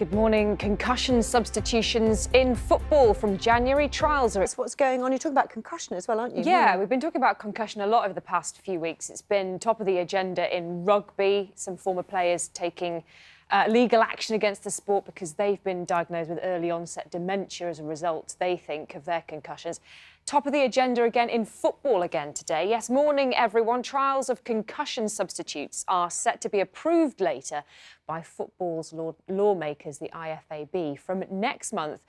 Good morning. Concussion substitutions in football from January. Trials are... That's what's going on. You're talking about concussion as well, aren't you? Yeah, we've been talking about concussion a lot over the past few weeks. It's been top of the agenda in rugby. Some former players taking legal action against the sport because they've been diagnosed with early onset dementia as a result, they think, of their concussions. Top of the agenda again in football again today. Yes, morning everyone. Trials of concussion substitutes are set to be approved later by football's lawmakers, the IFAB, from next month.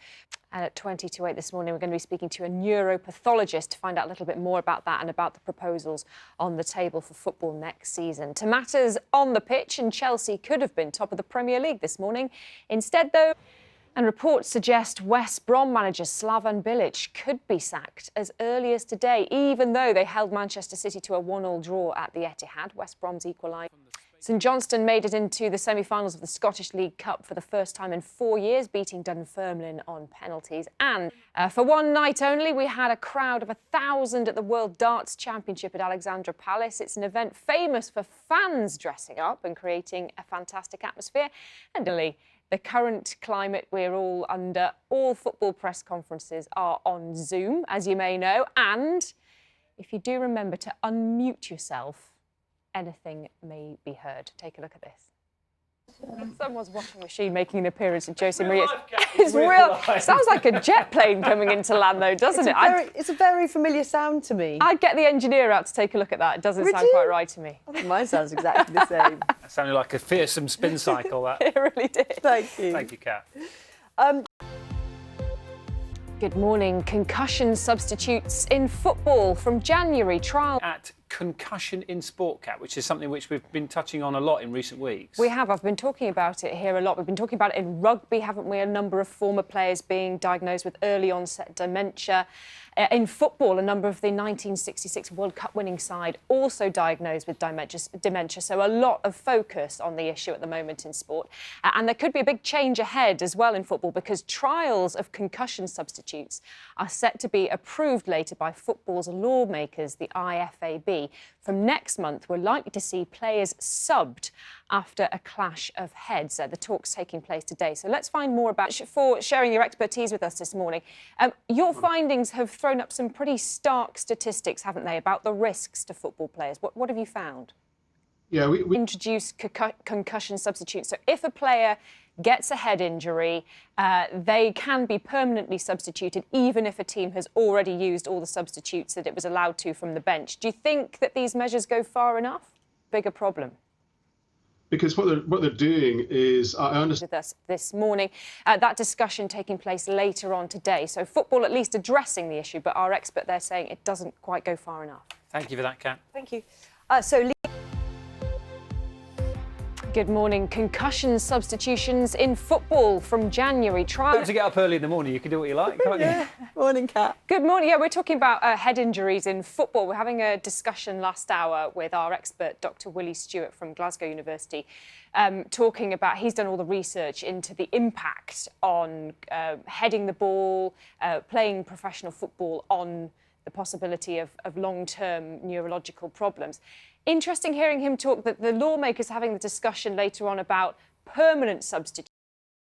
And at 20 to 8 this morning, we're going to be speaking to a neuropathologist to find out a little bit more about that and about the proposals on the table for football next season. To matters on the pitch, and Chelsea could have been top of the Premier League this morning. Instead, though, and reports suggest West Brom manager Slaven Bilic could be sacked as early as today, even though they held Manchester City to a 1-1 draw at the Etihad. West Brom's equalised. St Johnstone made it into the semi-finals of the Scottish League Cup for the first time in 4 years, beating Dunfermline on penalties. And for one night only, we had a crowd of 1,000 at the World Darts Championship at Alexandra Palace. It's an event famous for fans dressing up and creating a fantastic atmosphere. And the current climate we're all under, all football press conferences are on Zoom, as you may know. And if you do remember to unmute yourself, anything may be heard. Take a look at this. Someone's washing machine making an appearance at Jose Maria. It's real. Sounds like a jet plane coming into land, though, doesn't it? It's a very familiar sound to me. I'd get the engineer out to take a look at that. It doesn't sound quite right to me. I think mine sounds exactly the same. That sounded like a fearsome spin cycle, that. It really did. Thank you. Thank you, Kat. Good morning. Concussion substitutes in football from January. Trial At concussion in sport, Kat, which is something which we've been touching on a lot in recent weeks. We have. I've been talking about it here a lot. We've been talking about it in rugby, haven't we? A number of former players being diagnosed with early onset dementia. In football, a number of the 1966 World Cup winning side also diagnosed with dementia. So a lot of focus on the issue at the moment in sport. And there could be a big change ahead as well in football because trials of concussion substitutes are set to be approved later by football's lawmakers, the IFAB. From next month, we're likely to see players subbed after a clash of heads. The talk's taking place today. So let's find more about for sharing your expertise with us this morning. Your findings have thrown up some pretty stark statistics, haven't they, about the risks to football players. What have you found? Yeah, we introduce concussion substitutes. So if a player gets a head injury, they can be permanently substituted, even if a team has already used all the substitutes that it was allowed to from the bench. Do you think that these measures go far enough? Bigger problem. Because what they're doing is, I understand. With us this morning, that discussion taking place later on today. So football at least addressing the issue, but our expert there saying it doesn't quite go far enough. Thank you for that, Kat. Thank you. Good morning. Concussion substitutions in football from January. Trial To get up early in the morning, you can do what you like, can't you? Yeah. Morning, Kat. Good morning. Yeah, we're talking about head injuries in football. We're having a discussion last hour with our expert, Dr. Willie Stewart from Glasgow University, talking about, he's done all the research into the impact on heading the ball, playing professional football on the possibility of long-term neurological problems. Interesting hearing him talk that the lawmakers are having the discussion later on about permanent substitutes.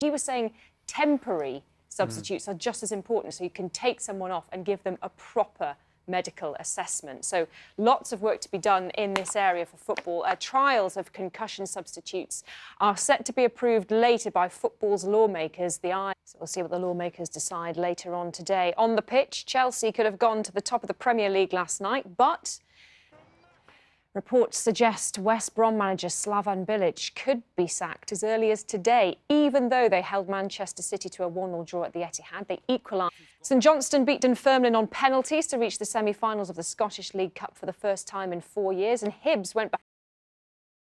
He was saying temporary substitutes are just as important, so you can take someone off and give them a proper medical assessment. So lots of work to be done in this area for football. Trials of concussion substitutes are set to be approved later by football's lawmakers, So we'll see what the lawmakers decide later on today. On the pitch, Chelsea could have gone to the top of the Premier League last night, but reports suggest West Brom manager Slaven Bilic could be sacked as early as today, even though they held Manchester City to a 1-1 draw at the Etihad. They equalised. St Johnstone beat Dunfermline on penalties to reach the semi-finals of the Scottish League Cup for the first time in 4 years, and Hibs went back.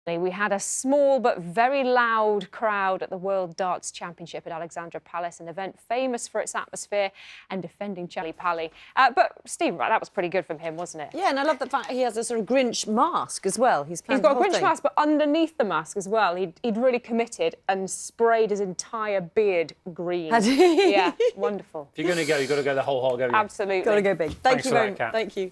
We had a small but very loud crowd at the World Darts Championship at Alexandra Palace, an event famous for its atmosphere and defending Charlie Pally. But Stephen, right, that was pretty good from him, wasn't it? Yeah, and I love the fact he has a sort of Grinch mask as well. He's got a Grinch mask, but underneath the mask as well, he'd really committed and sprayed his entire beard green. Had he? Yeah, wonderful. If you're going to go, you've got to go the whole hog, haven't you? Absolutely. Got to go big. Thank you very much. Kat. Thank you.